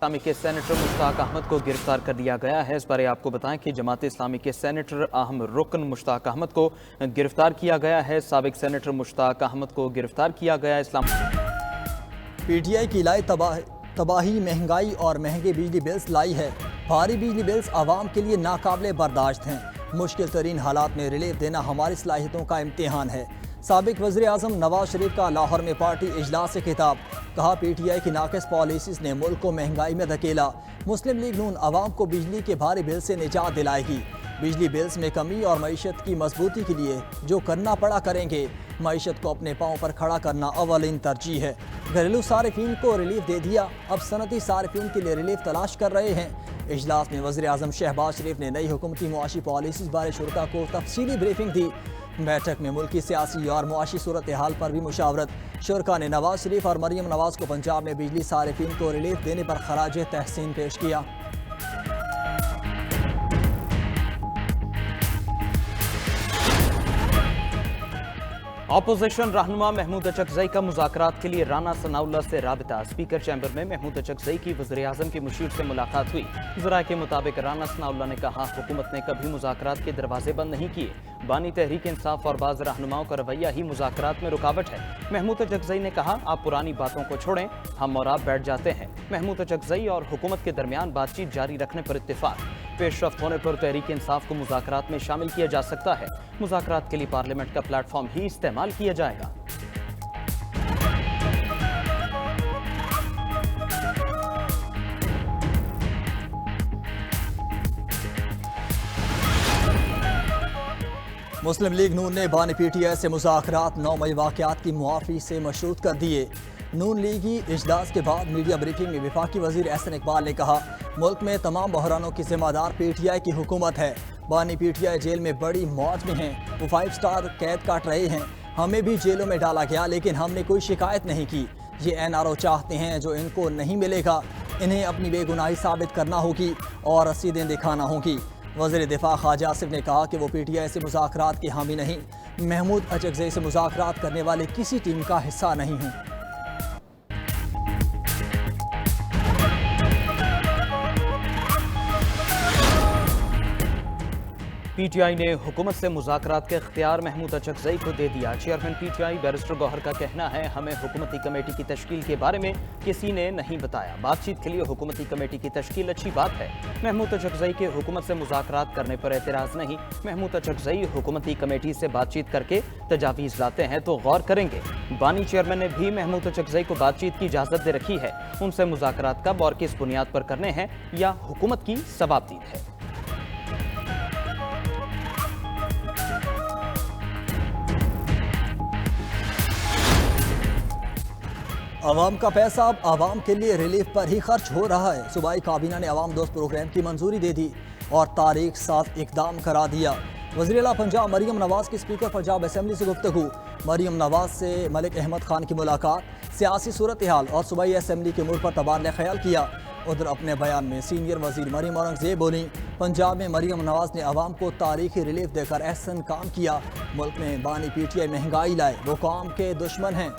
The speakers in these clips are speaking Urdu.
اسلامی کے سینیٹر مشتاق احمد کو گرفتار کر لیا گیا ہے۔ اس بارے آپ کو بتائیں کہ جماعت اسلامی کے سینیٹر اہم رکن مشتاق احمد کو گرفتار کیا گیا ہے۔ سابق سینیٹر مشتاق احمد کو گرفتار کیا گیا ہے۔ پی ٹی آئی کی لائی تباہی مہنگائی اور مہنگے بجلی بلز لائی ہے۔ بھاری بجلی بلز عوام کے لیے ناقابل برداشت ہیں۔ مشکل ترین حالات میں ریلیف دینا ہماری صلاحیتوں کا امتحان ہے۔ سابق وزیر اعظم نواز شریف کا لاہور میں پارٹی اجلاس سے خطاب، کہا پی ٹی آئی کی ناقص پالیسیز نے ملک کو مہنگائی میں دھکیلا۔ مسلم لیگ نون عوام کو بجلی کے بھاری بل سے نجات دلائے گی۔ بجلی بلز میں کمی اور معیشت کی مضبوطی کے لیے جو کرنا پڑا کریں گے۔ معیشت کو اپنے پاؤں پر کھڑا کرنا اولین ترجیح ہے۔ گھریلو صارفین کو ریلیف دے دیا، اب صنعتی صارفین کے لیے ریلیف تلاش کر رہے ہیں۔ اجلاس میں وزیر اعظم شہباز شریف نے نئی حکومتی معاشی پالیسیز بارے شرکاء کو تفصیلی بریفنگ دی۔ بیٹھک میں ملکی سیاسی اور معاشی صورتحال پر بھی مشاورت۔ شرکاء نے نواز شریف اور مریم نواز کو پنجاب میں بجلی صارفین کو ریلیف دینے پر خراج تحسین پیش کیا۔ اپوزیشن رہنما محمود اچکزئی کا مذاکرات کے لیے رانا ثناءاللہ سے رابطہ۔ اسپیکر چیمبر میں محمود اچکزئی کی وزیر اعظم کے مشیر سے ملاقات ہوئی۔ ذرائع کے مطابق رانا ثناءاللہ نے کہا حکومت نے کبھی مذاکرات کے دروازے بند نہیں کیے۔ بانی تحریک انصاف اور بعض رہنماؤں کا رویہ ہی مذاکرات میں رکاوٹ ہے۔ محمود اچکزئی نے کہا آپ پرانی باتوں کو چھوڑیں، ہم اور آپ بیٹھ جاتے ہیں۔ محمود اچکزئی اور حکومت کے درمیان بات چیت جاری رکھنے پر اتفاق۔ پیش رفت ہونے پر تحریک انصاف کو مذاکرات میں شامل کیا جا سکتا ہے۔ مذاکرات کے لیے پارلیمنٹ کا پلیٹ فارم ہی استعمال کیا جائے گا۔ مسلم لیگ نون نے بانی پی ٹی آئی سے مذاکرات 9 مئی واقعات کی معافی سے مشروط کر دیے۔ نون لیگی اجلاس کے بعد میڈیا بریفنگ میں وفاقی وزیر احسن اقبال نے کہا ملک میں تمام بحرانوں کی ذمہ دار پی ٹی آئی کی حکومت ہے۔ بانی پی ٹی آئی جیل میں بڑی موج میں ہیں، وہ 5 سٹار قید کاٹ رہے ہیں۔ ہمیں بھی جیلوں میں ڈالا گیا لیکن ہم نے کوئی شکایت نہیں کی۔ یہ این آر او چاہتے ہیں جو ان کو نہیں ملے گا۔ انہیں اپنی بے گناہی ثابت کرنا ہوگی اور رسیدیں دکھانا ہوں گی۔ وزیر دفاع خواجہ آصف نے کہا کہ وہ پی ٹی آئی سے مذاکرات کے حامی نہیں، محمود اچکزئی سے مذاکرات کرنے والے کسی ٹیم کا حصہ نہیں ہوں۔ پی ٹی آئی نے حکومت سے مذاکرات کے اختیار محمود اچکزئی کو دے دیا۔ چیئرمین پی ٹی آئی بیرسٹر گوہر کا کہنا ہے ہمیں حکومتی کمیٹی کی تشکیل کے بارے میں کسی نے نہیں بتایا۔ بات چیت کے لیے حکومتی کمیٹی کی تشکیل اچھی بات ہے۔ محمود اچکزئی کے حکومت سے مذاکرات کرنے پر اعتراض نہیں۔ محمود اچکزئی حکومتی کمیٹی سے بات چیت کر کے تجاویز لاتے ہیں تو غور کریں گے۔ بانی چیئرمین نے بھی محمود اچکزئی کو بات چیت کی اجازت دے رکھی ہے۔ ان سے مذاکرات کب اور کس بنیاد پر کرنے ہیں یا حکومت کی ثوابدید ہے۔ عوام کا پیسہ اب عوام کے لیے ریلیف پر ہی خرچ ہو رہا ہے۔ صوبائی کابینہ نے عوام دوست پروگرام کی منظوری دے دی اور تاریخ ساز اقدام کرا دیا۔ وزیر اعلیٰ پنجاب مریم نواز کی اسپیکر پنجاب اسمبلی سے گفتگو۔ مریم نواز سے ملک احمد خان کی ملاقات، سیاسی صورتحال اور صوبائی اسمبلی کے امور پر تبادلہ خیال کیا۔ ادھر اپنے بیان میں سینئر وزیر مریم اورنگزیب بولیں پنجاب میں مریم نواز نے عوام کو تاریخی ریلیف دے کر احسن کام کیا۔ ملک میں بانی پی ٹی آئی مہنگائی لائے، وہ قوم کے دشمن ہیں۔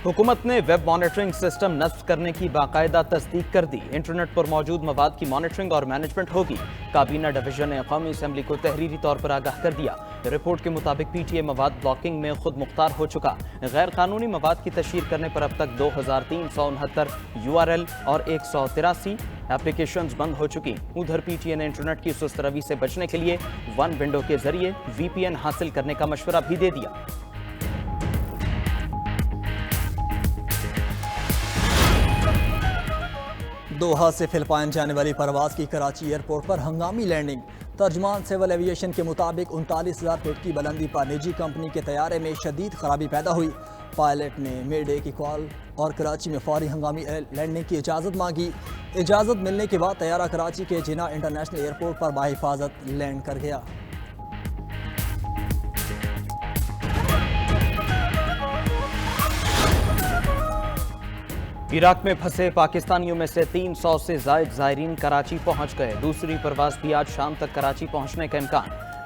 حکومت نے ویب مانیٹرنگ سسٹم نصب کرنے کی باقاعدہ تصدیق کر دی۔ انٹرنیٹ پر موجود مواد کی مانیٹرنگ اور مینجمنٹ ہوگی۔ کابینہ ڈویژن نے قومی اسمبلی کو تحریری طور پر آگاہ کر دیا۔ رپورٹ کے مطابق پی ٹی اے مواد بلاکنگ میں خود مختار ہو چکا۔ غیر قانونی مواد کی تشہیر کرنے پر اب تک 2369 URL اور 183 ایپلیکیشنز بند ہو چکی۔ ادھر پی ٹی اے نے انٹرنیٹ کی سست روی سے بچنے کے لیے ون ونڈو کے ذریعے VPN حاصل کرنے کا مشورہ بھی دے دیا۔ دوحہ سے فلپائن جانے والی پرواز کی کراچی ایئرپورٹ پر ہنگامی لینڈنگ۔ ترجمان سول ایویشن کے مطابق 39,000 فٹ کی بلندی پر نجی کمپنی کے طیارے میں شدید خرابی پیدا ہوئی۔ پائلٹ نے مے ڈے کی کال اور کراچی میں فوری ہنگامی لینڈنگ کی اجازت مانگی۔ اجازت ملنے کے بعد طیارہ کراچی کے جناح انٹرنیشنل ایئرپورٹ پر بحفاظت لینڈ کر گیا۔ عراق میں پھنسے پاکستانیوں میں سے 300 سے زائد زائرین کراچی پہنچ گئے۔ دوسری پرواز بھی آج شام تک کراچی پہنچنے کا امکان۔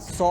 100